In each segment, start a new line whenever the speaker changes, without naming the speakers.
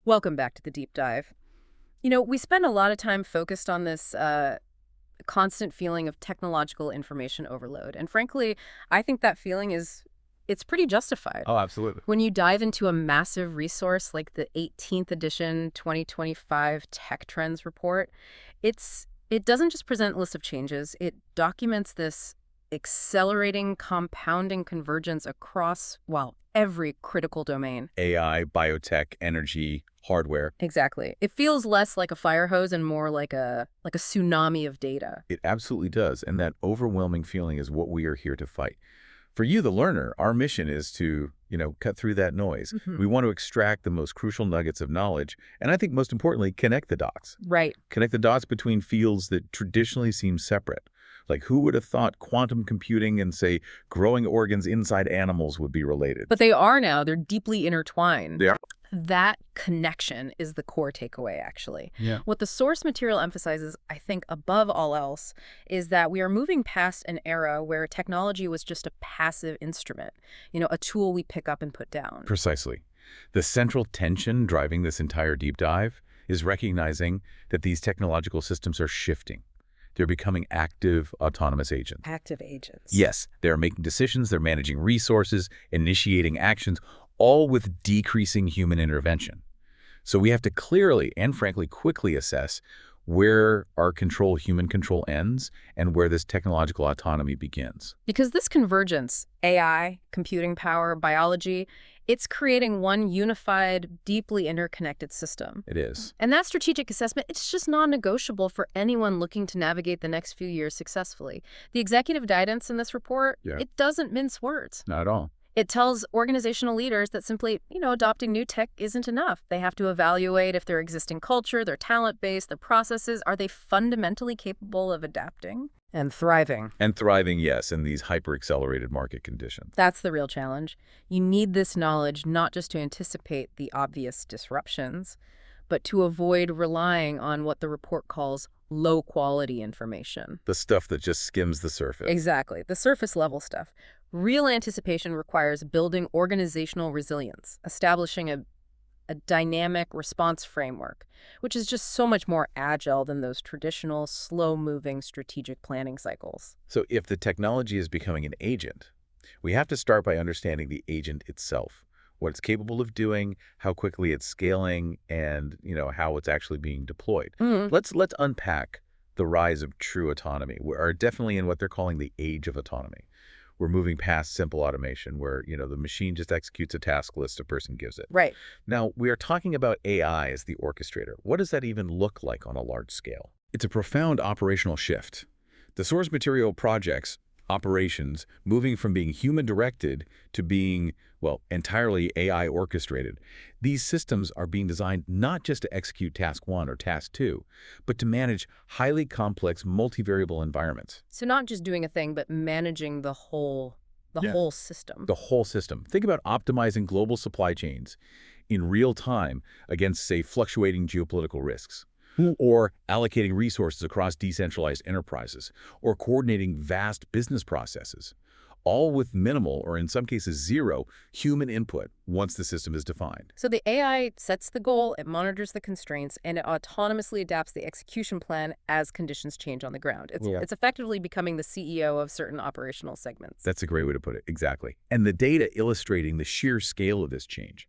Welcome back to the deep dive. We spend a lot of time focused on this constant feeling of technological information overload. And frankly, I think that feeling it's pretty justified.
Oh, absolutely.
When you dive into a massive resource like the 18th edition 2025 Tech Trends report, it doesn't just present a list of changes, it documents this accelerating, compounding convergence across, well, every critical domain.
AI, biotech, energy, hardware.
Exactly. It feels less like a fire hose and more like a tsunami of data.
It absolutely does. And that overwhelming feeling is what we are here to fight. For you, the learner, our mission is to, cut through that noise. We want to extract the most crucial nuggets of knowledge. And I think most importantly, connect the dots.
Right.
Connect the dots between fields that traditionally seem separate. Like who would have thought quantum computing and, say, growing organs inside animals would be related?
But they are now. They're deeply intertwined.
They are.
That connection is the core takeaway, actually.
Yeah.
What the source material emphasizes, I think, above all else, is that we are moving past an era where technology was just a passive instrument, a tool we pick up and put down.
Precisely. The central tension driving this entire deep dive is recognizing that these technological systems are shifting. They're becoming active, autonomous agents.
Active agents.
Yes, they're making decisions, they're managing resources, initiating actions, all with decreasing human intervention. So we have to clearly and frankly quickly assess where our human control ends and where this technological autonomy begins.
Because this convergence, AI, computing power, biology, it's creating one unified, deeply interconnected system.
It is.
And that strategic assessment, it's just non-negotiable for anyone looking to navigate the next few years successfully. The executive guidance in this report, it doesn't mince words.
Not at all.
It tells organizational leaders that simply, adopting new tech isn't enough. They have to evaluate if their existing culture, their talent base, their processes, are they fundamentally capable of adapting and thriving?
And thriving, yes, in these hyper-accelerated market conditions.
That's the real challenge. You need this knowledge not just to anticipate the obvious disruptions, but to avoid relying on what the report calls low-quality information.
The stuff that just skims the surface.
Exactly, the surface-level stuff. Real anticipation requires building organizational resilience, establishing a dynamic response framework, which is just so much more agile than those traditional, slow-moving strategic planning cycles.
So if the technology is becoming an agent, we have to start by understanding the agent itself, what it's capable of doing, how quickly it's scaling, and how it's actually being deployed. Let's unpack the rise of true autonomy. We are definitely in what they're calling the age of autonomy. We're moving past simple automation where, the machine just executes a task list a person gives it.
Right.
Now, we are talking about AI as the orchestrator. What does that even look like on a large scale? It's a profound operational shift. The source material projects operations moving from being human-directed to being, well, entirely AI-orchestrated. These systems are being designed not just to execute task 1 or task 2, but to manage highly complex multivariable environments.
So not just doing a thing, but managing the whole system.
The whole system. Think about optimizing global supply chains in real time against, say, fluctuating geopolitical risks, or allocating resources across decentralized enterprises, or coordinating vast business processes, all with minimal, or in some cases zero, human input once the system is defined.
So the AI sets the goal, it monitors the constraints, and it autonomously adapts the execution plan as conditions change on the ground. It's effectively becoming the CEO of certain operational segments.
That's a great way to put it, exactly. And the data illustrating the sheer scale of this change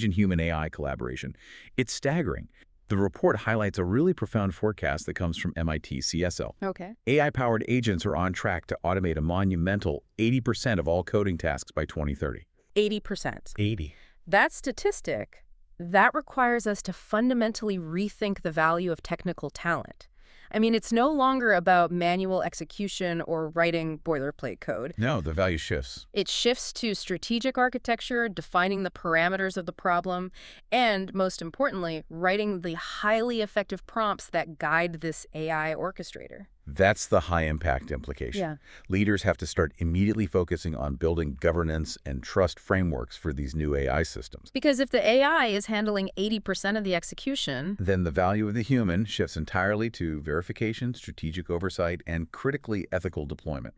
in human-AI collaboration, it's staggering. The report highlights a really profound forecast that comes from MIT CSL.
Okay.
AI-powered agents are on track to automate a monumental 80% of all coding tasks by 2030.
80%.
80.
That statistic, that requires us to fundamentally rethink the value of technical talent. I mean, it's no longer about manual execution or writing boilerplate code.
No, the value shifts.
It shifts to strategic architecture, defining the parameters of the problem, and, most importantly, writing the highly effective prompts that guide this AI orchestrator.
That's the high-impact implication.
Yeah.
Leaders have to start immediately focusing on building governance and trust frameworks for these new AI systems.
Because if the AI is handling 80% of the execution,
then the value of the human shifts entirely to verification, strategic oversight, and critically ethical deployment.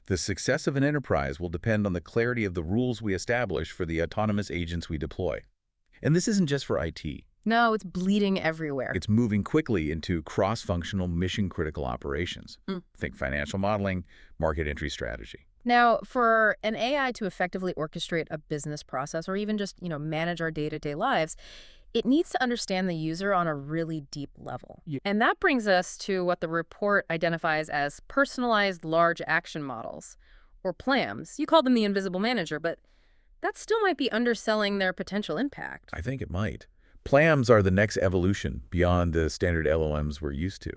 The success of an enterprise will depend on the clarity of the rules we establish for the autonomous agents we deploy. And this isn't just for IT.
No, it's bleeding everywhere.
It's moving quickly into cross-functional mission-critical operations.
Mm.
Think financial modeling, market entry strategy.
Now, for an AI to effectively orchestrate a business process or even just, manage our day-to-day lives, it needs to understand the user on a really deep level.
Yeah.
And that brings us to what the report identifies as personalized large action models, or PLAMs. You call them the invisible manager, but that still might be underselling their potential impact.
I think it might. PLAMs are the next evolution beyond the standard LLMs we're used to.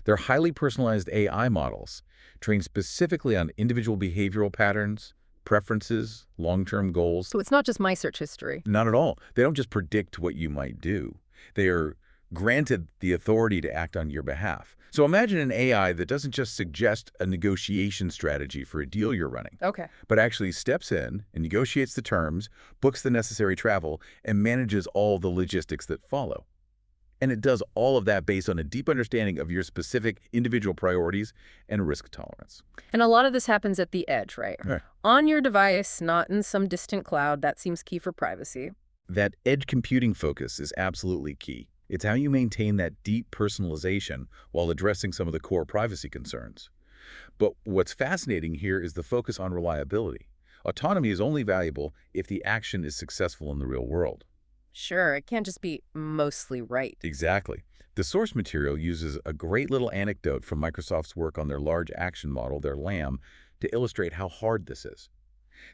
They're highly personalized AI models, trained specifically on individual behavioral patterns, preferences, long-term goals.
So it's not just my search history.
Not at all. They don't just predict what you might do. They are granted the authority to act on your behalf. So imagine an AI that doesn't just suggest a negotiation strategy for a deal you're running,
Okay.
but actually steps in and negotiates the terms, books the necessary travel, and manages all the logistics that follow. And it does all of that based on a deep understanding of your specific individual priorities and risk tolerance.
And a lot of this happens at the edge, right?
Right.
On your device, not in some distant cloud. That seems key for privacy.
That edge computing focus is absolutely key. It's how you maintain that deep personalization while addressing some of the core privacy concerns. But what's fascinating here is the focus on reliability. Autonomy is only valuable if the action is successful in the real world.
Sure, it can't just be mostly right.
Exactly. The source material uses a great little anecdote from Microsoft's work on their large action model, their LAM, to illustrate how hard this is.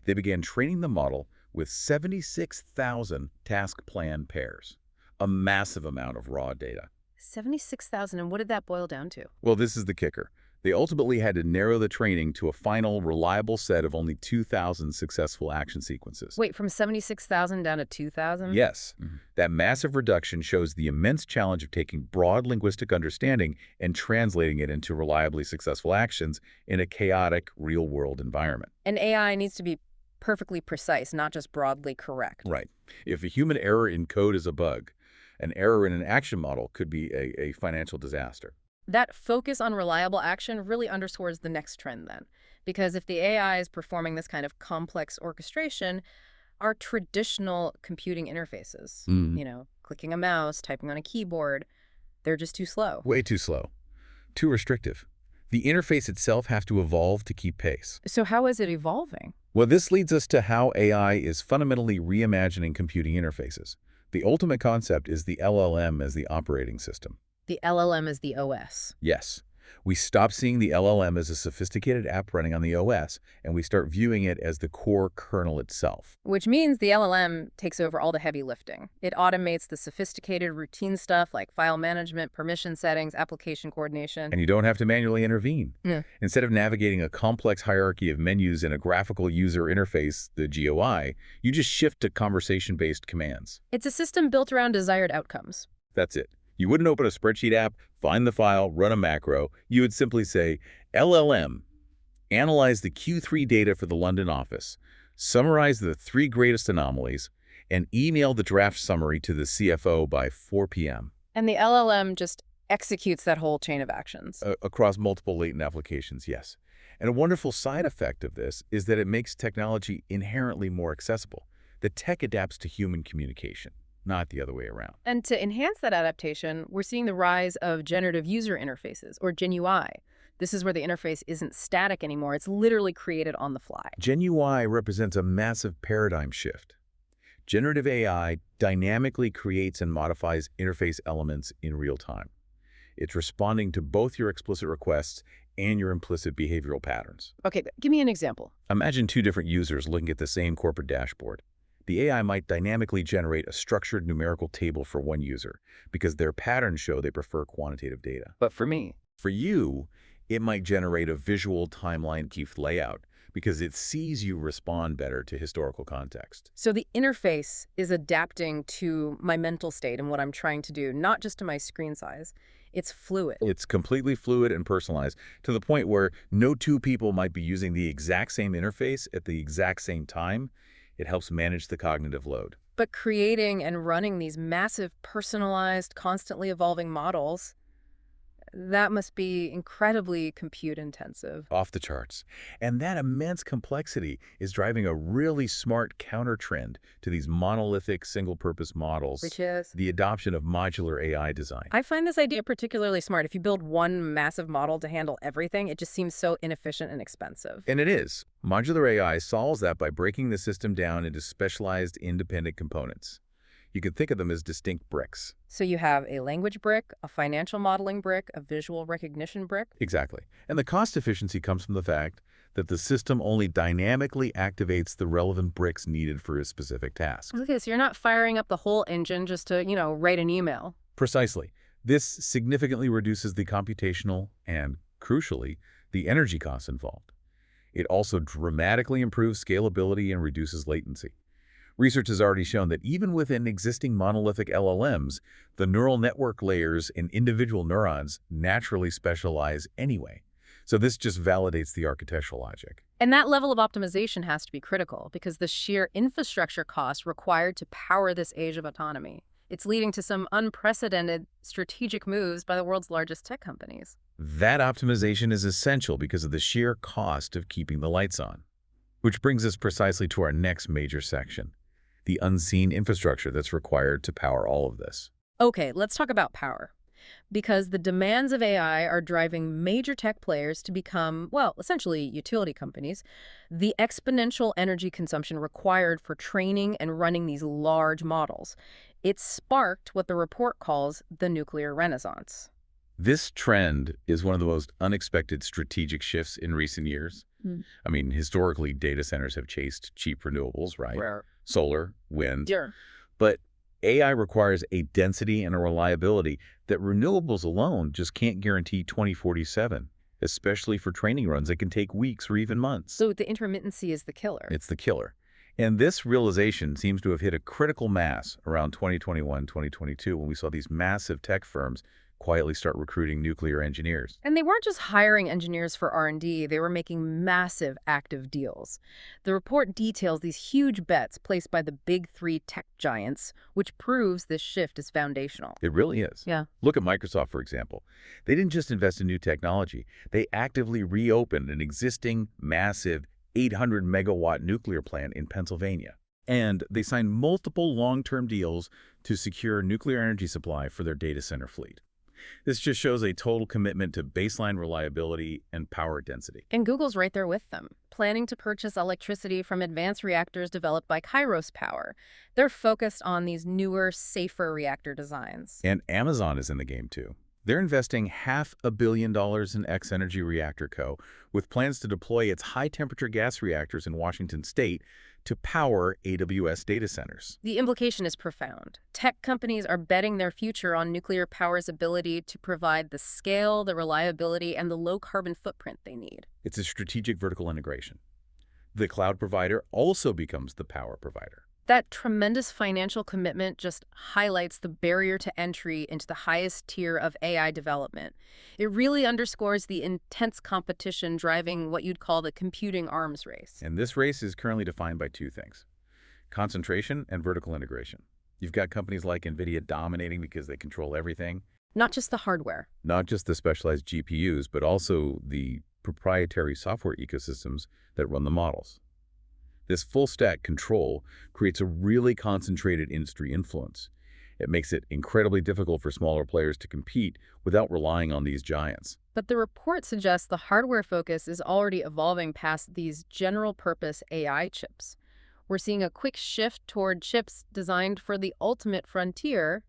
They began training the model with 76,000 task plan pairs, a massive amount of raw data.
76,000, and what did that boil down to?
Well, this is the kicker. They ultimately had to narrow the training to a final, reliable set of only 2,000 successful action sequences.
Wait, from 76,000 down to 2,000?
Yes, that massive reduction shows the immense challenge of taking broad linguistic understanding and translating it into reliably successful actions in a chaotic, real-world environment.
And AI needs to be perfectly precise, not just broadly correct.
Right. If a human error in code is a bug, an error in an action model could be a financial disaster.
That focus on reliable action really underscores the next trend then. Because if the AI is performing this kind of complex orchestration, our traditional computing interfaces, clicking a mouse, typing on a keyboard, they're just too slow.
Way too slow. Too restrictive. The interface itself has to evolve to keep pace.
So how is it evolving?
Well, this leads us to how AI is fundamentally reimagining computing interfaces. The ultimate concept is the LLM as the operating system.
The LLM is the OS.
Yes. We stop seeing the LLM as a sophisticated app running on the OS, and we start viewing it as the core kernel itself.
Which means the LLM takes over all the heavy lifting. It automates the sophisticated routine stuff like file management, permission settings, application coordination.
And you don't have to manually intervene.
Yeah.
Instead of navigating a complex hierarchy of menus in a graphical user interface, the GUI, you just shift to conversation-based commands.
It's a system built around desired outcomes.
That's it. You wouldn't open a spreadsheet app, find the file, run a macro. You would simply say, LLM, analyze the Q3 data for the London office, summarize the 3 greatest anomalies, and email the draft summary to the CFO by 4 p.m.
And the LLM just executes that whole chain of actions.
Across multiple latent applications, yes. And a wonderful side effect of this is that it makes technology inherently more accessible. The tech adapts to human communication, not the other way around.
And to enhance that adaptation, we're seeing the rise of generative user interfaces, or GenUI. This is where the interface isn't static anymore. It's literally created on the fly.
GenUI represents a massive paradigm shift. Generative AI dynamically creates and modifies interface elements in real time. It's responding to both your explicit requests and your implicit behavioral patterns.
Okay, give me an example.
Imagine 2 different users looking at the same corporate dashboard. The AI might dynamically generate a structured numerical table for one user because their patterns show they prefer quantitative data.
But for me,
For you, it might generate a visual timeline Keith layout because it sees you respond better to historical context.
so the interface is adapting to my mental state and what I'm trying to do, not just to my screen size. It's fluid.
It's completely fluid and personalized to the point where no 2 people might be using the exact same interface at the exact same time. It helps manage the cognitive load.
But creating and running these massive, personalized, constantly evolving models, That must be incredibly compute intensive.
Off the charts. And that immense complexity is driving a really smart counter-trend to these monolithic single-purpose models,
Which is,
the adoption of modular AI design.
I find this idea particularly smart. If you build one massive model to handle everything, it just seems so inefficient and expensive.
And it is. Modular AI solves that by breaking the system down into specialized independent components. You can think of them as distinct bricks.
So you have a language brick, a financial modeling brick, a visual recognition brick.
Exactly. And the cost efficiency comes from the fact that the system only dynamically activates the relevant bricks needed for a specific task.
Okay, so you're not firing up the whole engine just to, write an email.
Precisely. This significantly reduces the computational and, crucially, the energy costs involved. It also dramatically improves scalability and reduces latency. Research has already shown that even within existing monolithic LLMs, the neural network layers in individual neurons naturally specialize anyway. So this just validates the architectural logic.
And that level of optimization has to be critical because the sheer infrastructure costs required to power this age of autonomy. It's leading to some unprecedented strategic moves by the world's largest tech companies.
That optimization is essential because of the sheer cost of keeping the lights on. Which brings us precisely to our next major section, the unseen infrastructure that's required to power all of this.
Okay, let's talk about power. Because the demands of AI are driving major tech players to become, well, essentially utility companies, the exponential energy consumption required for training and running these large models. It sparked what the report calls the nuclear renaissance.
This trend is one of the most unexpected strategic shifts in recent years.
Hmm.
I mean, historically, data centers have chased cheap renewables, right?
Rare.
Solar, wind.
Sure.
But AI requires a density and a reliability that renewables alone just can't guarantee 2047, especially for training runs that can take weeks or even months.
So the intermittency is the killer.
It's the killer. And this realization seems to have hit a critical mass around 2021, 2022, when we saw these massive tech firms quietly start recruiting nuclear engineers.
And they weren't just hiring engineers for R&D, they were making massive active deals. The report details these huge bets placed by the big three tech giants, which proves this shift is foundational.
It really is.
Yeah.
Look at Microsoft, for example. They didn't just invest in new technology. They actively reopened an existing massive 800 megawatt nuclear plant in Pennsylvania. And they signed multiple long-term deals to secure nuclear energy supply for their data center fleet. This just shows a total commitment to baseline reliability and power density.
And Google's right there with them, planning to purchase electricity from advanced reactors developed by Kairos Power. They're focused on these newer, safer reactor designs.
And Amazon is in the game too. They're investing $500 million in X-Energy Reactor Co., with plans to deploy its high-temperature gas reactors in Washington state to power AWS data centers.
The implication is profound. Tech companies are betting their future on nuclear power's ability to provide the scale, the reliability, and the low-carbon footprint they need.
It's a strategic vertical integration. The cloud provider also becomes the power provider.
That tremendous financial commitment just highlights the barrier to entry into the highest tier of AI development. It really underscores the intense competition driving what you'd call the computing arms race.
And this race is currently defined by two things: concentration and vertical integration. You've got companies like NVIDIA dominating because they control everything.
Not just the hardware.
Not just the specialized GPUs, but also the proprietary software ecosystems that run the models. This full-stack control creates a really concentrated industry influence. It makes it incredibly difficult for smaller players to compete without relying on these giants.
But the report suggests the hardware focus is already evolving past these general-purpose AI chips. We're seeing a quick shift toward chips designed for the ultimate frontier,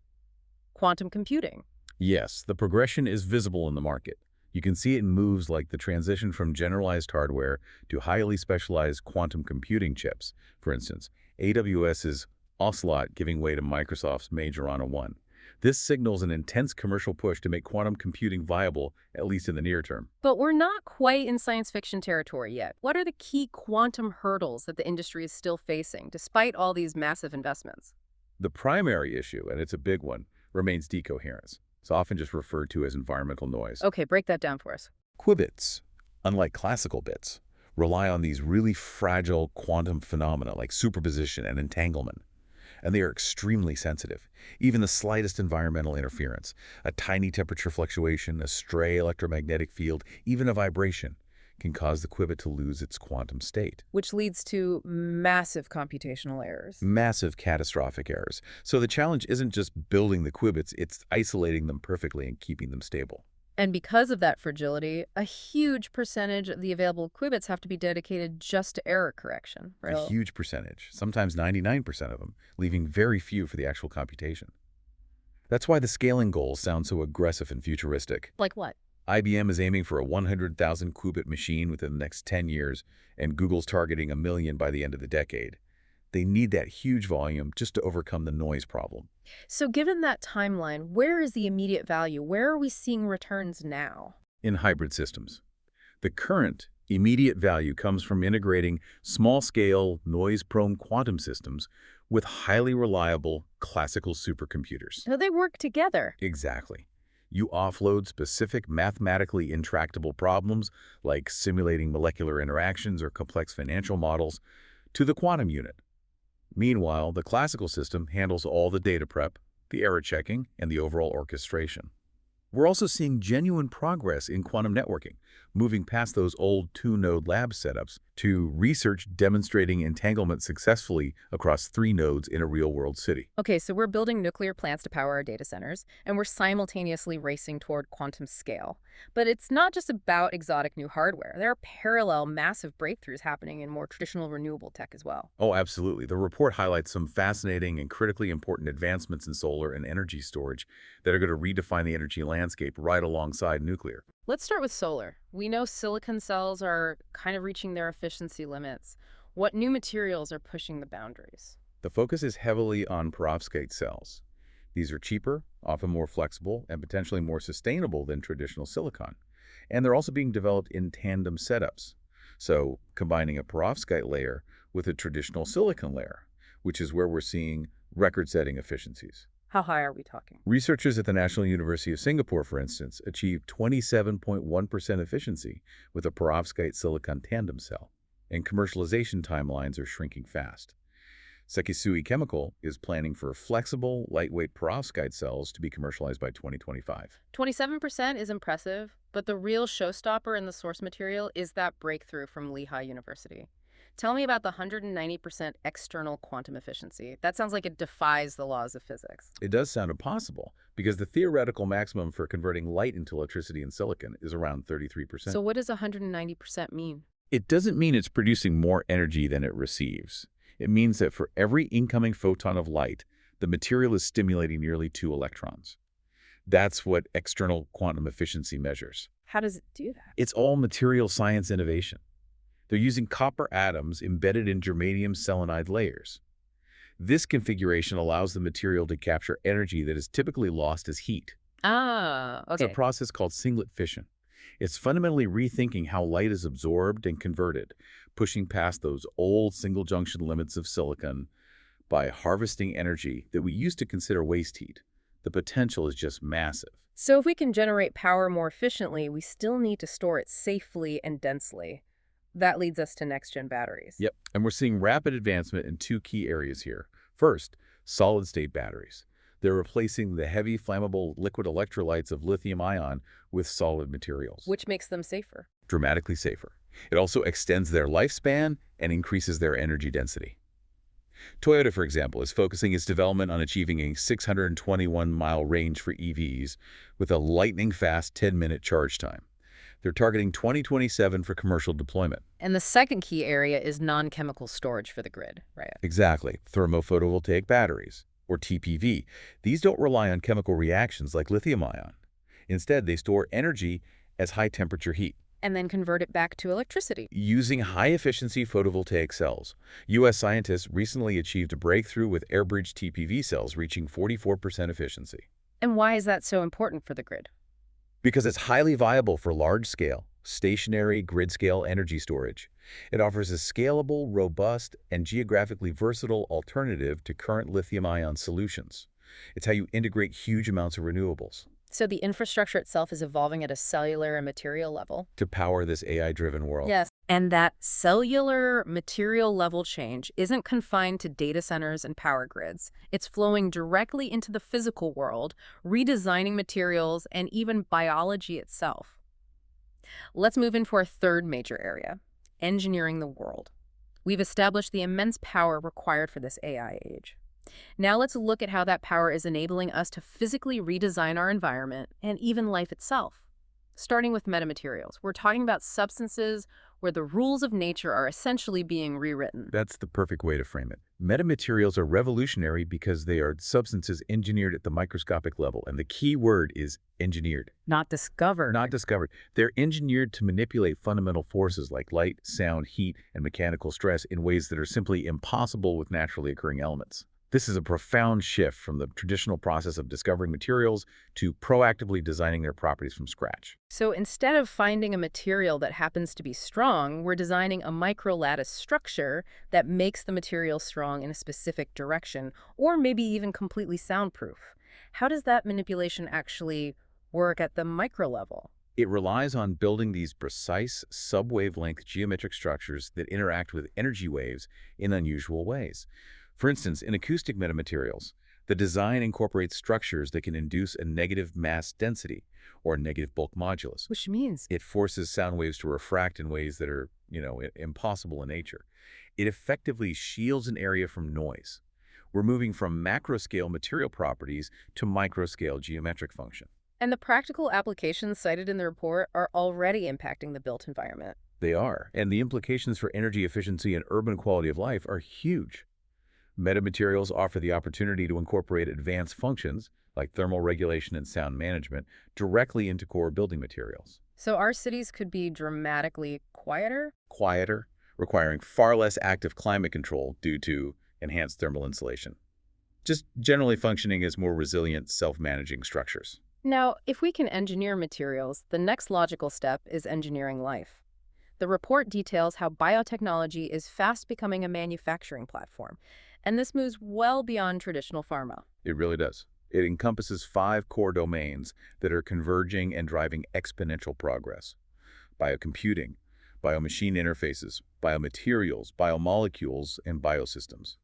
quantum computing.
Yes, the progression is visible in the market. You can see it in moves like the transition from generalized hardware to highly specialized quantum computing chips. For instance, AWS's Ocelot giving way to Microsoft's Majorana 1. This signals an intense commercial push to make quantum computing viable, at least in the near term.
But we're not quite in science fiction territory yet. What are the key quantum hurdles that the industry is still facing, despite all these massive investments?
The primary issue, and it's a big one, remains decoherence. It's often just referred to as environmental noise.
Okay, break that down for us.
Qubits, unlike classical bits, rely on these really fragile quantum phenomena like superposition and entanglement. and they are extremely sensitive. Even the slightest environmental interference, a tiny temperature fluctuation, a stray electromagnetic field, even a vibration, can cause the qubit to lose its quantum state.
Which leads to massive computational errors.
Massive catastrophic errors. So the challenge isn't just building the qubits, it's isolating them perfectly and keeping them stable.
And because of that fragility, a huge percentage of the available qubits have to be dedicated just to error correction,
A
right?
huge percentage, sometimes 99% of them, leaving very few for the actual computation. That's why the scaling goals sound so aggressive and futuristic.
Like what?
IBM is aiming for a 100,000 qubit machine within the next 10 years, and Google's targeting 1 million by the end of the decade. They need that huge volume just to overcome the noise problem.
So given that timeline, where is the immediate value? Where are we seeing returns now?
In hybrid systems, the current immediate value comes from integrating small-scale, noise-prone quantum systems with highly reliable classical supercomputers.
So they work together.
Exactly. You offload specific mathematically intractable problems like simulating molecular interactions or complex financial models to the quantum unit. Meanwhile, the classical system handles all the data prep, the error checking, and the overall orchestration. We're also seeing genuine progress in quantum networking, moving past those old two-node lab setups to research demonstrating entanglement successfully across 3 nodes in a real-world city.
Okay, so we're building nuclear plants to power our data centers, and we're simultaneously racing toward quantum scale. But it's not just about exotic new hardware. There are parallel massive breakthroughs happening in more traditional renewable tech as well.
Oh, absolutely. The report highlights some fascinating and critically important advancements in solar and energy storage that are going to redefine the energy landscape right alongside nuclear.
Let's start with solar. We know silicon cells are kind of reaching their efficiency limits. What new materials are pushing the boundaries?
The focus is heavily on perovskite cells. These are cheaper, often more flexible, and potentially more sustainable than traditional silicon. And they're also being developed in tandem setups. So, combining a perovskite layer with a traditional silicon layer, which is where we're seeing record-setting efficiencies.
How high are we talking?
Researchers at the National University of Singapore, for instance, achieved 27.1% efficiency with a perovskite silicon tandem cell, and commercialization timelines are shrinking fast. Sekisui Chemical is planning for flexible, lightweight perovskite cells to be commercialized by 2025.
27% is impressive, but the real showstopper in the source material is that breakthrough from Lehigh University. Tell me about the 190% external quantum efficiency. That sounds like it defies the laws of physics.
It does sound impossible, because the theoretical maximum for converting light into electricity in silicon is around 33%.
So what does 190% mean?
It doesn't mean it's producing more energy than it receives. It means that for every incoming photon of light, the material is stimulating nearly 2 electrons. That's what external quantum efficiency measures.
How does it do that?
It's all material science innovation. They're using copper atoms embedded in germanium selenide layers. This configuration allows the material to capture energy that is typically lost as heat.
Ah,
It's a
okay.
process called singlet fission. It's fundamentally rethinking how light is absorbed and converted, pushing past those old single-junction limits of silicon by harvesting energy that we used to consider waste heat. The potential is just massive.
So if we can generate power more efficiently, we still need to store it safely and densely. That leads us to next-gen batteries.
Yep, and we're seeing rapid advancement in 2 key areas here. First, solid-state batteries. They're replacing the heavy, flammable liquid electrolytes of lithium-ion with solid materials.
Which makes them safer.
Dramatically safer. It also extends their lifespan and increases their energy density. Toyota, for example, is focusing its development on achieving a 621-mile range for EVs with a lightning-fast 10-minute charge time. They're targeting 2027 for commercial deployment.
And the second key area is non-chemical storage for the grid, right?
Exactly. Thermophotovoltaic batteries, or TPV. These don't rely on chemical reactions like lithium-ion. Instead, they store energy as high-temperature heat.
And then convert it back to electricity.
Using high-efficiency photovoltaic cells, U.S. scientists recently achieved a breakthrough with air-bridged TPV cells reaching 44% efficiency.
And why is that so important for the grid?
Because it's highly viable for large-scale, stationary, grid-scale energy storage. It offers a scalable, robust, and geographically versatile alternative to current lithium-ion solutions. It's how you integrate huge amounts of renewables.
So the infrastructure itself is evolving at a cellular and material level.
To power this AI-driven world.
Yes. And that cellular material level change isn't confined to data centers and power grids. It's flowing directly into the physical world, redesigning materials and even biology itself. Let's move into our third major area, engineering the world. We've established the immense power required for this AI age. Now let's look at how that power is enabling us to physically redesign our environment and even life itself. Starting with metamaterials, we're talking about substances where the rules of nature are essentially being rewritten.
That's the perfect way to frame it. Metamaterials are revolutionary because they are substances engineered at the microscopic level, and the key word is engineered.
Not discovered.
Not discovered. They're engineered to manipulate fundamental forces like light, sound, heat, and mechanical stress in ways that are simply impossible with naturally occurring elements. This is a profound shift from the traditional process of discovering materials to proactively designing their properties from scratch.
So instead of finding a material that happens to be strong, we're designing a microlattice structure that makes the material strong in a specific direction, or maybe even completely soundproof. How does that manipulation actually work at the micro level?
It relies on building these precise sub-wavelength geometric structures that interact with energy waves in unusual ways. For instance, in acoustic metamaterials, the design incorporates structures that can induce a negative mass density or a negative bulk modulus.
Which means
It forces sound waves to refract in ways that are, impossible in nature. It effectively shields an area from noise. We're moving from macro-scale material properties to micro-scale geometric function.
and the practical applications cited in the report are already impacting the built environment.
They are, and the implications for energy efficiency and urban quality of life are huge. Metamaterials offer the opportunity to incorporate advanced functions, like thermal regulation and sound management, directly into core building materials.
So our cities could be dramatically quieter.
Quieter, requiring far less active climate control due to enhanced thermal insulation. Just generally functioning as more resilient, self-managing structures.
Now, if we can engineer materials, the next logical step is engineering life. The report details how biotechnology is fast becoming a manufacturing platform, and this moves well beyond traditional pharma.
It really does. It encompasses 5 core domains that are converging and driving exponential progress. Biocomputing, biomachine interfaces, biomaterials, biomolecules, and biosystems.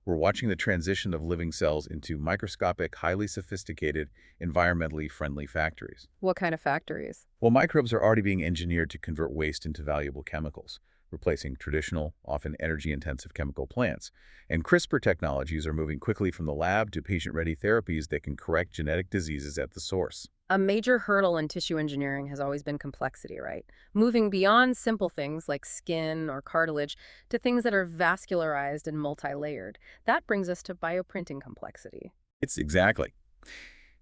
We're watching the transition of living cells into microscopic, highly sophisticated, environmentally friendly factories.
What kind of factories?
Well, microbes are already being engineered to convert waste into valuable chemicals, replacing traditional, often energy-intensive chemical plants. And CRISPR technologies are moving quickly from the lab to patient-ready therapies that can correct genetic diseases at the source.
A major hurdle in tissue engineering has always been complexity, right? Moving beyond simple things like skin or cartilage to things that are vascularized and multi-layered. That brings us to bioprinting complexity.
It's exactly.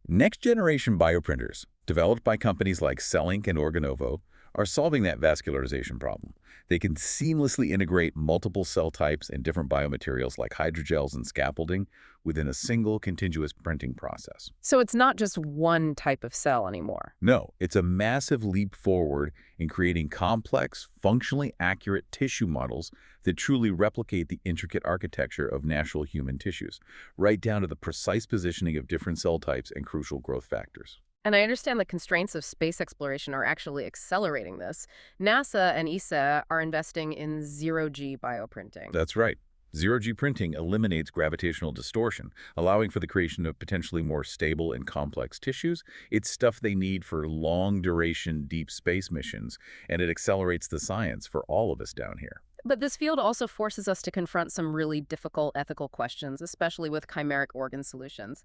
Next-generation bioprinters, developed by companies like Cellink and Organovo, are solving that vascularization problem. They can seamlessly integrate multiple cell types and different biomaterials like hydrogels and scaffolding within a single continuous printing process.
So it's not just one type of cell anymore.
No, it's a massive leap forward in creating complex, functionally accurate tissue models that truly replicate the intricate architecture of natural human tissues, right down to the precise positioning of different cell types and crucial growth factors.
And I understand the constraints of space exploration are actually accelerating this. NASA and ESA are investing in zero-G bioprinting.
That's right. Zero-G printing eliminates gravitational distortion, allowing for the creation of potentially more stable and complex tissues. It's stuff they need for long-duration deep space missions, and it accelerates the science for all of us down here.
But this field also forces us to confront some really difficult ethical questions, especially with chimeric organ solutions.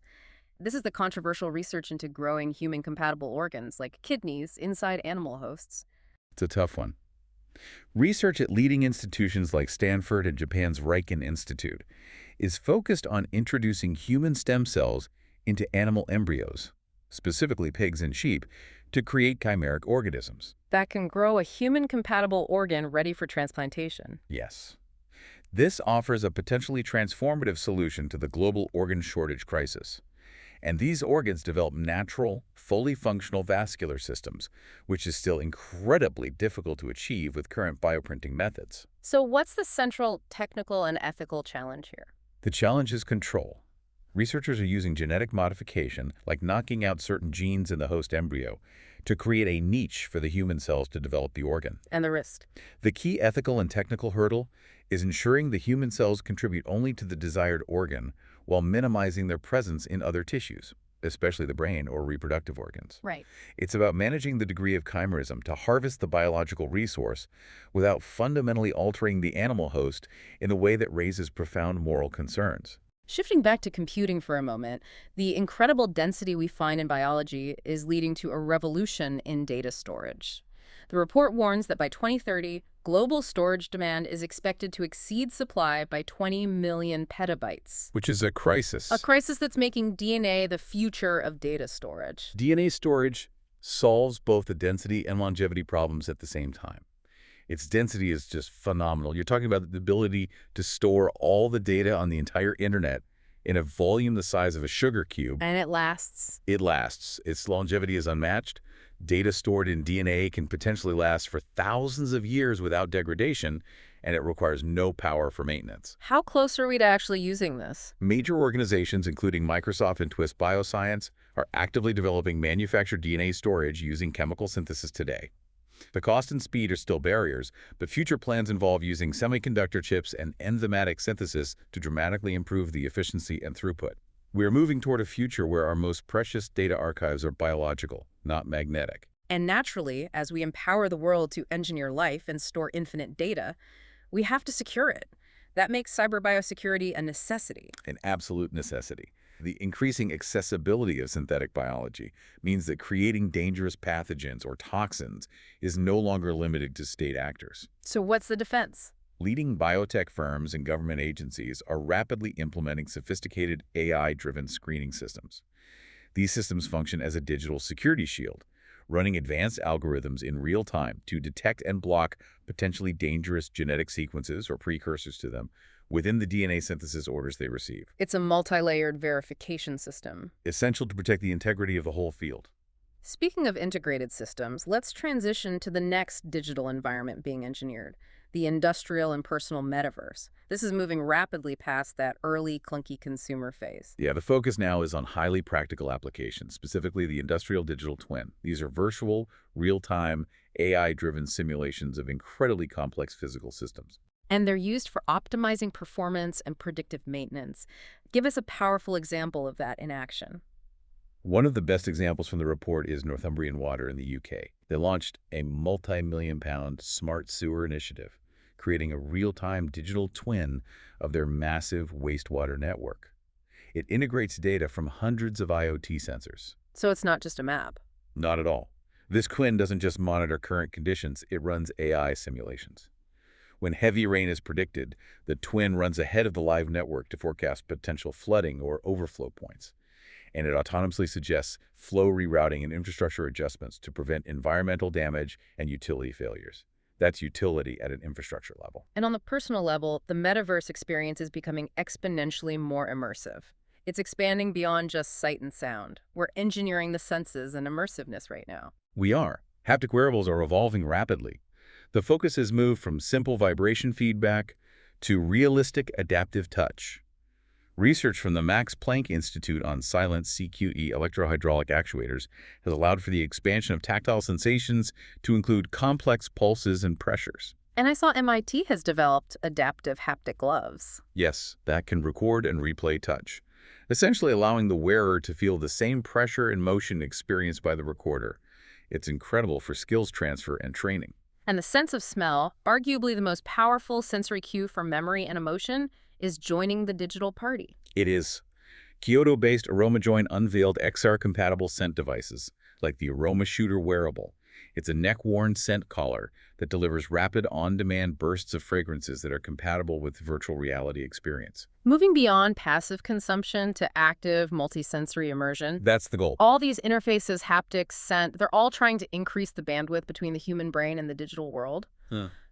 This is the controversial research into growing human-compatible organs, like kidneys, inside animal hosts.
It's a tough one. Research at leading institutions like Stanford and Japan's Riken Institute is focused on introducing human stem cells into animal embryos, specifically pigs and sheep, to create chimeric organisms.
That can grow a human-compatible organ ready for transplantation.
Yes. This offers a potentially transformative solution to the global organ shortage crisis. And these organs develop natural, fully functional vascular systems, which is still incredibly difficult to achieve with current bioprinting methods.
So what's the central technical and ethical challenge here?
The challenge is control. Researchers are using genetic modification, like knocking out certain genes in the host embryo, to create a niche for the human cells to develop the organ.
And the wrist.
The key ethical and technical hurdle is ensuring the human cells contribute only to the desired organ while minimizing their presence in other tissues, especially the brain or reproductive organs.
Right.
It's about managing the degree of chimerism to harvest the biological resource without fundamentally altering the animal host in a way that raises profound moral concerns.
Shifting back to computing for a moment, the incredible density we find in biology is leading to a revolution in data storage. The report warns that by 2030, global storage demand is expected to exceed supply by 20 million petabytes.
Which is a crisis.
A crisis that's making DNA the future of data storage.
DNA storage solves both the density and longevity problems at the same time. Its density is just phenomenal. You're talking about the ability to store all the data on the entire internet in a volume the size of a sugar cube.
And it lasts.
It lasts. Its longevity is unmatched. Data stored in DNA can potentially last for thousands of years without degradation, and it requires no power for maintenance.
How close are we to actually using this?
Major organizations, including Microsoft and Twist Bioscience, are actively developing manufactured DNA storage using chemical synthesis today. The cost and speed are still barriers, but future plans involve using semiconductor chips and enzymatic synthesis to dramatically improve the efficiency and throughput. We are moving toward a future where our most precious data archives are biological, not magnetic.
And naturally, as we empower the world to engineer life and store infinite data, we have to secure it. That makes cyber biosecurity a necessity.
An absolute necessity. The increasing accessibility of synthetic biology means that creating dangerous pathogens or toxins is no longer limited to state actors.
So what's the defense?
Leading biotech firms and government agencies are rapidly implementing sophisticated AI-driven screening systems. These systems function as a digital security shield, running advanced algorithms in real time to detect and block potentially dangerous genetic sequences or precursors to them within the DNA synthesis orders they receive.
It's a multi-layered verification system.
Essential to protect the integrity of the whole field.
Speaking of integrated systems, let's transition to the next digital environment being engineered, the industrial and personal metaverse. This is moving rapidly past that early, clunky consumer phase.
Yeah, the focus now is on highly practical applications, specifically the industrial digital twin. These are virtual, real-time, AI-driven simulations of incredibly complex physical systems.
And they're used for optimizing performance and predictive maintenance. Give us a powerful example of that in action.
One of the best examples from the report is Northumbrian Water in the UK. They launched a multi-million-pound smart sewer initiative, creating a real-time digital twin of their massive wastewater network. It integrates data from hundreds of IoT sensors.
So it's not just a map.
Not at all. This twin doesn't just monitor current conditions, it runs AI simulations. When heavy rain is predicted, the twin runs ahead of the live network to forecast potential flooding or overflow points. And it autonomously suggests flow rerouting and infrastructure adjustments to prevent environmental damage and utility failures. That's utility at an infrastructure level.
And on the personal level, the metaverse experience is becoming exponentially more immersive. It's expanding beyond just sight and sound. We're engineering the senses and immersiveness right now.
We are. Haptic wearables are evolving rapidly. The focus has moved from simple vibration feedback to realistic adaptive touch. Research from the Max Planck Institute on silent CQE electrohydraulic actuators has allowed for the expansion of tactile sensations to include complex pulses and pressures.
And I saw MIT has developed adaptive haptic gloves.
Yes, that can record and replay touch, essentially allowing the wearer to feel the same pressure and motion experienced by the recorder. It's incredible for skills transfer and training.
And the sense of smell, arguably the most powerful sensory cue for memory and emotion, is joining the digital party.
It is. Kyoto-based AromaJoin unveiled XR-compatible scent devices, like the Aroma Shooter wearable. It's a neck-worn scent collar that delivers rapid, on-demand bursts of fragrances that are compatible with virtual reality experience.
Moving beyond passive consumption to active, multisensory immersion.
That's the goal.
All these interfaces, haptics, scent, they're all trying to increase the bandwidth between the human brain and the digital world.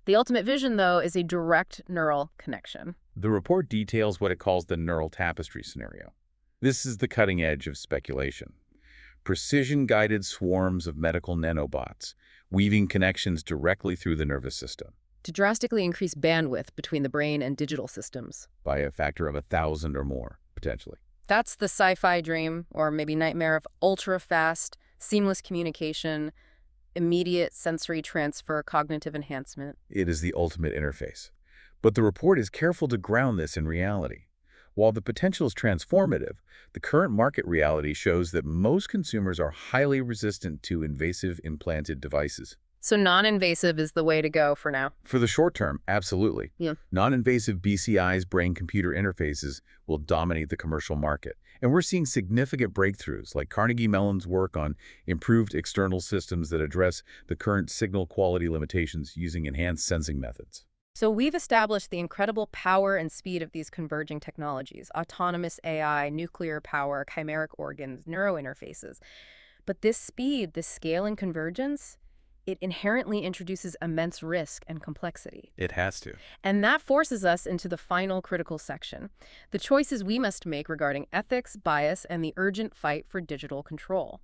The ultimate vision, though, is a direct neural connection.
The report details what it calls the neural tapestry scenario. This is the cutting edge of speculation. Precision-guided swarms of medical nanobots, weaving connections directly through the nervous system.
To drastically increase bandwidth between the brain and digital systems.
By a factor of 1,000 or more, potentially.
That's the sci-fi dream, or maybe nightmare, of ultra-fast, Seamless communication, immediate sensory transfer, cognitive enhancement.
It is the ultimate interface. But the report is careful to ground this in reality. While the potential is transformative, the current market reality shows that most consumers are highly resistant to invasive implanted devices.
So non-invasive is the way to go for now.
For the short term, absolutely.
Yeah.
Non-invasive BCIs, brain-computer interfaces, will dominate the commercial market. And we're seeing significant breakthroughs, like Carnegie Mellon's work on improved external systems that address the current signal quality limitations using enhanced sensing methods.
So we've established the incredible power and speed of these converging technologies, autonomous AI, nuclear power, chimeric organs, neurointerfaces. But this speed, this scale and convergence, it inherently introduces immense risk and complexity.
It has to.
And that forces us into the final critical section, the choices we must make regarding ethics, bias, and the urgent fight for digital control.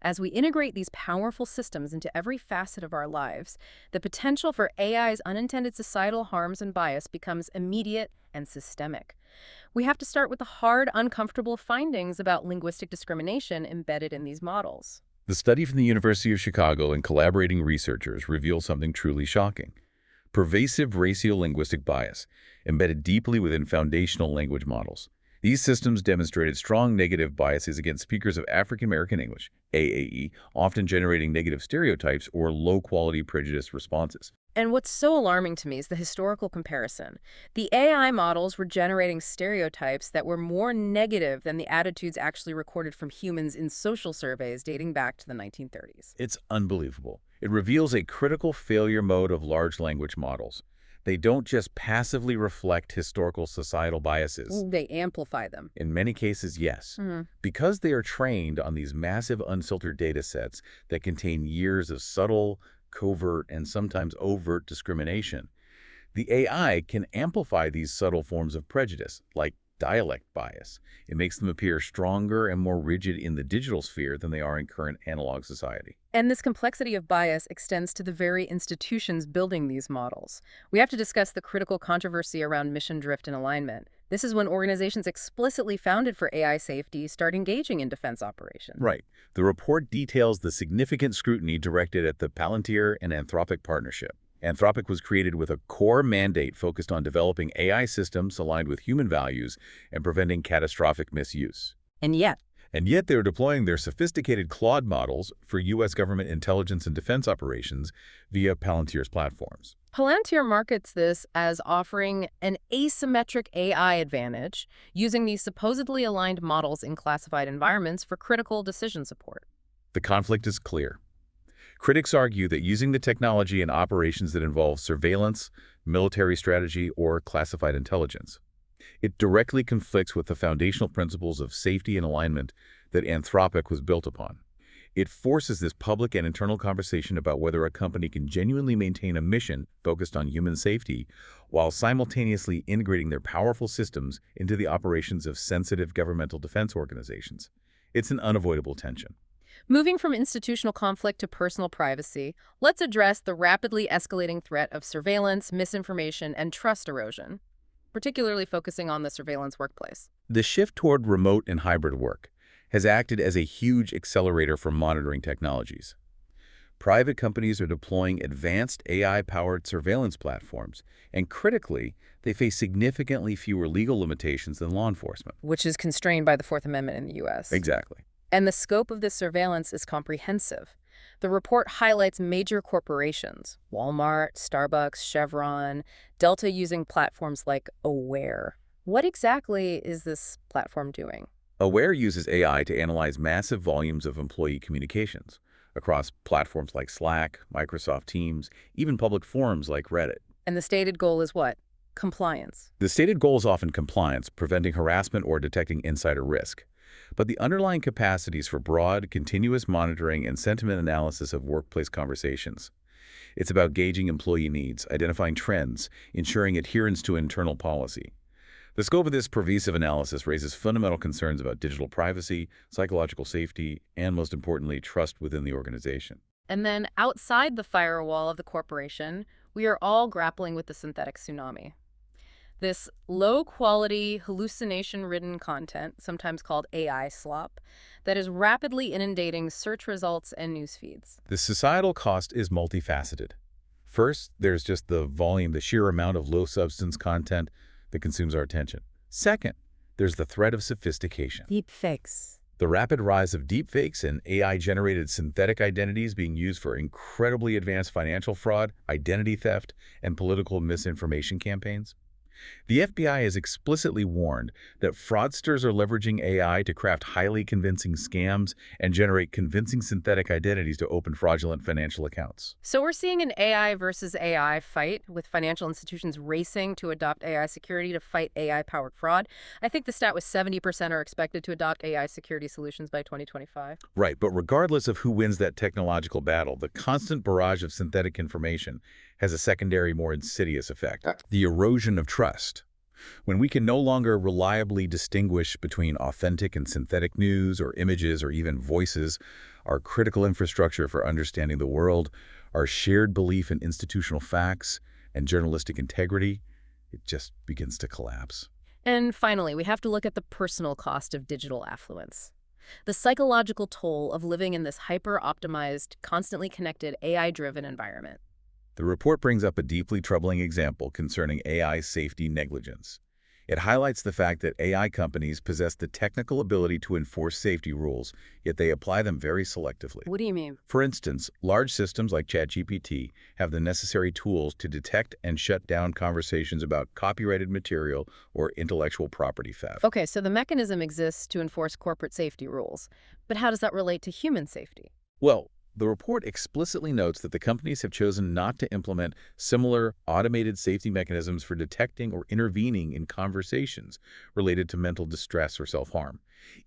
As we integrate these powerful systems into every facet of our lives, the potential for AI's unintended societal harms and bias becomes immediate and systemic. We have to start with the hard, uncomfortable findings about linguistic discrimination embedded in these models.
The study from the University of Chicago and collaborating researchers reveals something truly shocking. Pervasive racial-linguistic bias, embedded deeply within foundational language models. These systems demonstrated strong negative biases against speakers of African American English, AAE, often generating negative stereotypes or low-quality prejudice responses.
And what's so alarming to me is the historical comparison. The AI models were generating stereotypes that were more negative than the attitudes actually recorded from humans in social surveys dating back to the 1930s.
It's unbelievable. It reveals a critical failure mode of large language models. They don't just passively reflect historical societal biases.
They amplify them.
In many cases, yes.
Mhm.
Because they are trained on these massive unfiltered data sets that contain years of subtle, covert, and sometimes overt discrimination, the AI can amplify these subtle forms of prejudice, like dialect bias. It makes them appear stronger and more rigid in the digital sphere than they are in current analog society.
And this complexity of bias extends to the very institutions building these models. We have to discuss the critical controversy around mission drift and alignment. This is when organizations explicitly founded for AI safety start engaging in defense operations.
Right. The report details the significant scrutiny directed at the Palantir and Anthropic partnership. Anthropic was created with a core mandate focused on developing AI systems aligned with human values and preventing catastrophic misuse.
And yet,
They're deploying their sophisticated Claude models for U.S. government intelligence and defense operations via Palantir's platforms.
Palantir markets this as offering an asymmetric AI advantage, using these supposedly aligned models in classified environments for critical decision support.
The conflict is clear. Critics argue that using the technology in operations that involve surveillance, military strategy, or classified intelligence, it directly conflicts with the foundational principles of safety and alignment that Anthropic was built upon. It forces this public and internal conversation about whether a company can genuinely maintain a mission focused on human safety while simultaneously integrating their powerful systems into the operations of sensitive governmental defense organizations. It's an unavoidable tension.
Moving from institutional conflict to personal privacy, let's address the rapidly escalating threat of surveillance, misinformation, and trust erosion, particularly focusing on the surveillance workplace.
The shift toward remote and hybrid work has acted as a huge accelerator for monitoring technologies. Private companies are deploying advanced AI-powered surveillance platforms, and critically, they face significantly fewer legal limitations than law enforcement.
Which is constrained by the Fourth Amendment in the U.S.
Exactly.
And the scope of this surveillance is comprehensive. The report highlights major corporations, Walmart, Starbucks, Chevron, Delta using platforms like Aware. What exactly is this platform doing?
Aware uses AI to analyze massive volumes of employee communications across platforms like Slack, Microsoft Teams, even public forums like Reddit.
And the stated goal is what? Compliance.
The stated goal is often compliance, preventing harassment or detecting insider risk. But the underlying capacities for broad, continuous monitoring and sentiment analysis of workplace conversations. It's about gauging employee needs, identifying trends, ensuring adherence to internal policy. The scope of this pervasive analysis raises fundamental concerns about digital privacy, psychological safety, and most importantly, trust within the organization.
And then outside the firewall of the corporation, we are all grappling with the synthetic tsunami. This low-quality, hallucination-ridden content, sometimes called AI slop, that is rapidly inundating search results and news feeds.
The societal cost is multifaceted. First, there's just the volume, the sheer amount of low-substance content that consumes our attention. Second, there's the threat of sophistication.
Deep fakes.
The rapid rise of deepfakes and AI-generated synthetic identities being used for incredibly advanced financial fraud, identity theft, and political misinformation campaigns. The FBI has explicitly warned that fraudsters are leveraging AI to craft highly convincing scams and generate convincing synthetic identities to open fraudulent financial accounts.
So we're seeing an AI versus AI fight, with financial institutions racing to adopt AI security to fight AI-powered fraud. I think the stat was 70% are expected to adopt AI security solutions by 2025.
Right, but regardless of who wins that technological battle, the constant barrage of synthetic information has a secondary, more insidious effect: the erosion of trust. When we can no longer reliably distinguish between authentic and synthetic news or images or even voices, our critical infrastructure for understanding the world, our shared belief in institutional facts and journalistic integrity, it just begins to collapse.
And finally, we have to look at the personal cost of digital affluence. The psychological toll of living in this hyper-optimized, constantly connected, AI-driven environment.
The report brings up a deeply troubling example concerning AI safety negligence. It highlights the fact that AI companies possess the technical ability to enforce safety rules, yet they apply them very selectively.
What do you mean?
For instance, large systems like ChatGPT have the necessary tools to detect and shut down conversations about copyrighted material or intellectual property theft.
Okay, so the mechanism exists to enforce corporate safety rules. But how does that relate to human safety?
Well, the report explicitly notes that the companies have chosen not to implement similar automated safety mechanisms for detecting or intervening in conversations related to mental distress or self-harm,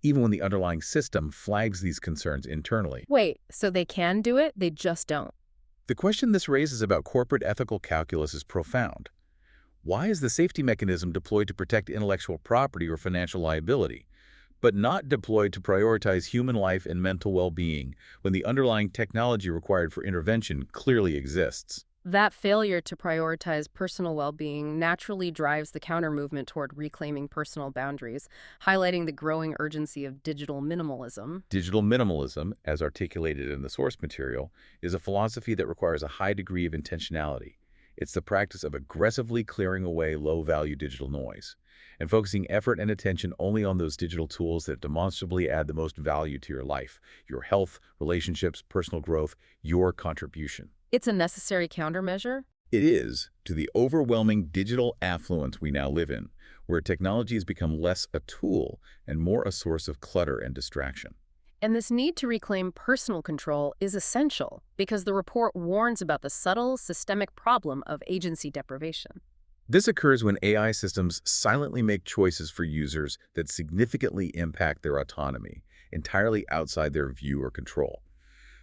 even when the underlying system flags these concerns internally.
Wait, so they can do it, they just don't?
The question this raises about corporate ethical calculus is profound. Why is the safety mechanism deployed to protect intellectual property or financial liability, but not deployed to prioritize human life and mental well-being when the underlying technology required for intervention clearly exists?
That failure to prioritize personal well-being naturally drives the counter-movement toward reclaiming personal boundaries, highlighting the growing urgency of digital minimalism.
Digital minimalism, as articulated in the source material, is a philosophy that requires a high degree of intentionality. It's the practice of aggressively clearing away low-value digital noise and focusing effort and attention only on those digital tools that demonstrably add the most value to your life, your health, relationships, personal growth, your contribution.
It's a necessary countermeasure?
It is to the overwhelming digital affluence we now live in, where technology has become less a tool and more a source of clutter and distraction.
And this need to reclaim personal control is essential because the report warns about the subtle, systemic problem of agency deprivation.
This occurs when AI systems silently make choices for users that significantly impact their autonomy, entirely outside their view or control.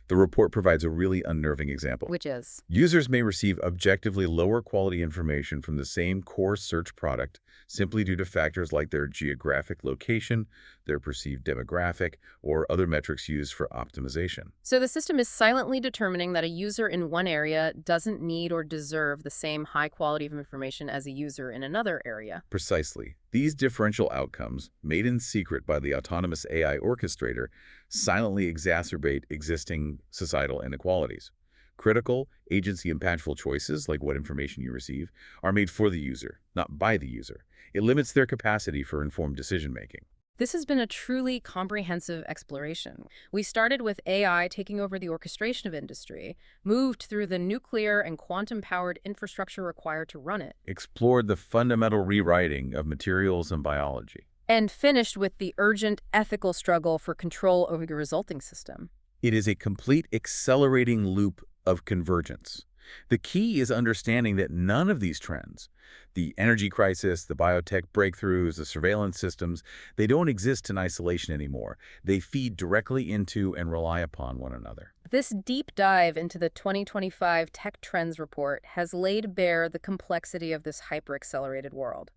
The report provides a really unnerving example.
Which is?
Users may receive objectively lower quality information from the same core search product simply due to factors like their geographic location, their perceived demographic, or other metrics used for optimization.
So the system is silently determining that a user in one area doesn't need or deserve the same high quality of information as a user in another area.
Precisely. These differential outcomes, made in secret by the autonomous AI orchestrator, silently exacerbate existing societal inequalities. Critical, agency-impactful choices, like what information you receive, are made for the user, not by the user. It limits their capacity for informed decision-making.
This has been a truly comprehensive exploration. We started with AI taking over the orchestration of industry, moved through the nuclear and quantum-powered infrastructure required to run it,
Explored the fundamental rewriting of materials and biology.
and finished with the urgent ethical struggle for control over the resulting system.
It is a complete accelerating loop of convergence. The key is understanding that none of these trends, the energy crisis, the biotech breakthroughs, the surveillance systems, they don't exist in isolation anymore. They feed directly into and rely upon one another.
This deep dive into the 2025 Tech Trends Report has laid bare the complexity of this hyper-accelerated world.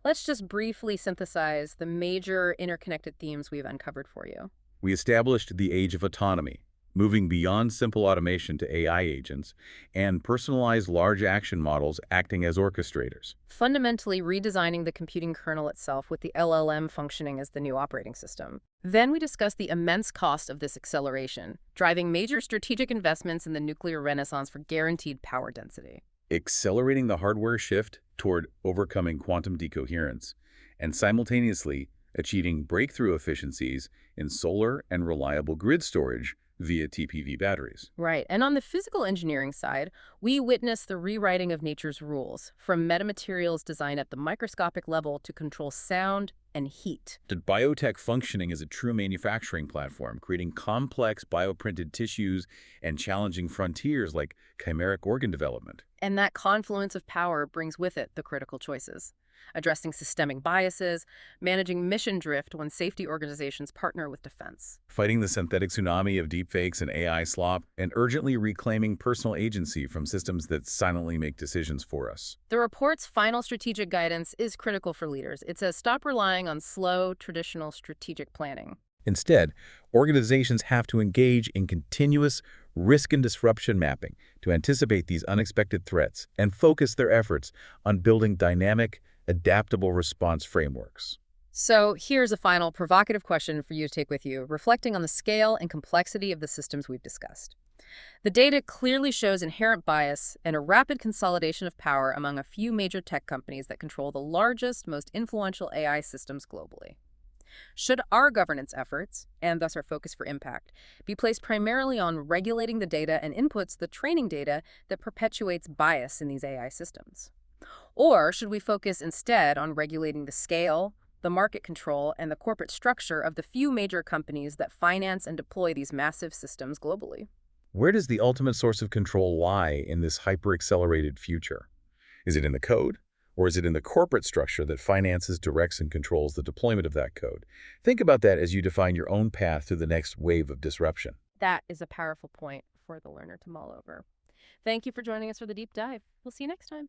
Let's just briefly synthesize the major interconnected themes we've uncovered for you.
We established the age of autonomy, moving beyond simple automation to AI agents and personalized large action models acting as orchestrators.
Fundamentally redesigning the computing kernel itself with the LLM functioning as the new operating system. Then we discuss the immense cost of this acceleration, driving major strategic investments in the nuclear renaissance for guaranteed power density.
Accelerating the hardware shift toward overcoming quantum decoherence, and simultaneously achieving breakthrough efficiencies in solar and reliable grid storage via TPV batteries.
Right. And on the physical engineering side, we witness the rewriting of nature's rules, from metamaterials design at the microscopic level to control sound and heat.
To biotech functioning as a true manufacturing platform, creating complex bioprinted tissues and challenging frontiers like chimeric organ development.
And that confluence of power brings with it the critical choices. Addressing systemic biases, managing mission drift when safety organizations partner with defense.
Fighting the synthetic tsunami of deepfakes and AI slop, and urgently reclaiming personal agency from systems that silently make decisions for us.
The report's final strategic guidance is critical for leaders. It says stop relying on slow, traditional strategic planning.
Instead, organizations have to engage in continuous risk and disruption mapping to anticipate these unexpected threats and focus their efforts on building dynamic, adaptable response frameworks.
So here's a final provocative question for you to take with you, reflecting on the scale and complexity of the systems we've discussed. The data clearly shows inherent bias and a rapid consolidation of power among a few major tech companies that control the largest, most influential AI systems globally. Should our governance efforts, and thus our focus for impact, be placed primarily on regulating the data and inputs the training data that perpetuates bias in these AI systems? Or should we focus instead on regulating the scale, the market control, and the corporate structure of the few major companies that finance and deploy these massive systems globally?
Where does the ultimate source of control lie in this hyper-accelerated future? Is it in the code? Or is it in the corporate structure that finances, directs, and controls the deployment of that code? Think about that as you define your own path through the next wave of disruption.
That is a powerful point for the learner to mull over. Thank you for joining us for the deep dive. We'll see you next time.